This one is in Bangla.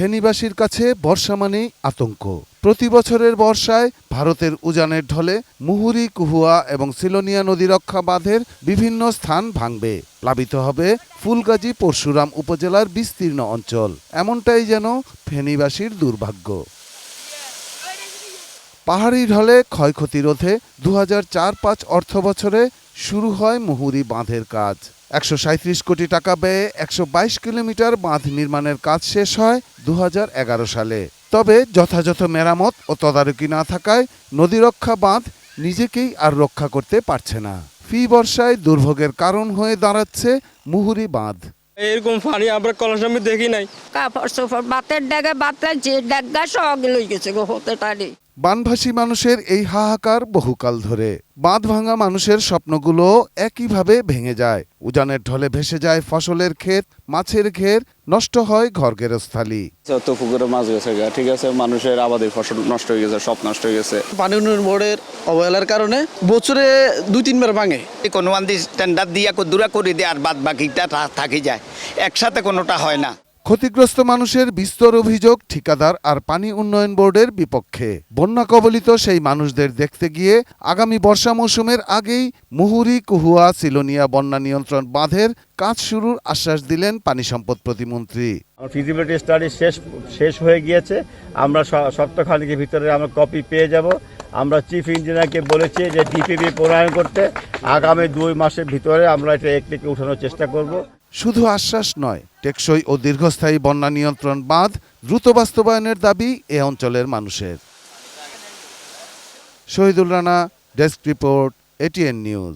ফেনীবাসীর কাছে বর্ষা মানেই আতঙ্ক। প্রতি বছরের বর্ষায় ভারতের উজানের ঢলে মুহুরী, কুহুয়া এবং সিলোনিয়া নদী রক্ষা বাঁধের বিভিন্ন স্থান ভাঙবে, প্লাবিত হবে ফুলগাজী পরশুরাম উপজেলার বিস্তীর্ণ অঞ্চল। এমনটাই যেন ফেনীবাসীর দুর্ভাগ্য। পাহাড়ি ঢলে ক্ষয়ক্ষতি রোধে ২০০৪-৫ অর্থবছরে শুরু হয় মুহুরী বাঁধের কাজ। ১৩৭ কোটি টাকা ব্যয়ে ১২২ কিলোমিটার বাঁধ নির্মাণের কাজ শেষ হয় ২০১১ সালে। তবে যথাযথ মেরামত ও তদারকি না থাকায় নদীরক্ষা বাঁধ নিজেকেই আর রক্ষা করতে পারছে না। ফি বর্ষায় দুর্ভোগের কারণ হয়ে দাঁড়াচ্ছে মুহুরী বাঁধ। এরকম পানি আমরা কলসামে দেখি নাই। কাপড় চোপড় বাতের ডাগে বাতলা যে ডাগা সব লই গেছে গো হতে টানি। বানভাসী মানুষের এই হাহাকার বহুকাল ধরে। বাঁধ ভাঙা মানুষের স্বপ্নগুলো একইভাবে ভেঙে যায়। উজানের ঢলে ভেসে যায় ফসলের ক্ষেত, মাছের ঘের, নষ্ট হয় ঘরগেরস্থালি। যত পুকুরে মাছ গেছে, ঠিক আছে, মানুষের আবাদি ফসল নষ্ট হয়ে গেছে, সব নষ্ট হয়ে গেছে। পানি উন্নয়ন বোর্ডের অবহেলার কারণে বছরে 2-3 বার ভাঙে। কোনো আন্দি স্ট্যান্ডার্ড দিয়া দূরা করে দিয়ে আর বাদ বাকিটা থাকি যায়, একসাথে কোনোটা হয় না। ক্ষতিগ্রস্ত মানুষের বিস্তর অভিযোগ ঠিকাদার আর পানি উন্নয়ন বোর্ডের বিপক্ষে। বন্যা কবলিত সেই মানুষদের দেখতে গিয়ে আগামী বর্ষা মৌসুমের আগেই মুহুরী, কুহুয়া, সিলোনিয়া বন্যা নিয়ন্ত্রণ বাঁধের কাজ শুরুর আশ্বাস দিলেন পানি সম্পদ প্রতিমন্ত্রী। ফিজিবিলিটি স্টাডি শেষ হয়ে গিয়েছে। আমরা সপ্তাহখানেকের ভিতরে আমরা কপি পেয়ে যাব। আমরা চিফ ইঞ্জিনিয়ারকে বলেছি যে ডিপিপি প্রণয়ন করতে আগামী 2 মাসের ভিতরে আমরা এটা একটিকে উঠানোর চেষ্টা করব। শুধু আশ্বাস নয়, টেকসই ও দীর্ঘস্থায়ী বন্যা নিয়ন্ত্রণ বাঁধ দ্রুত বাস্তবায়নের দাবি এ অঞ্চলের মানুষের। Shahidul Rana, desk report, ATN news.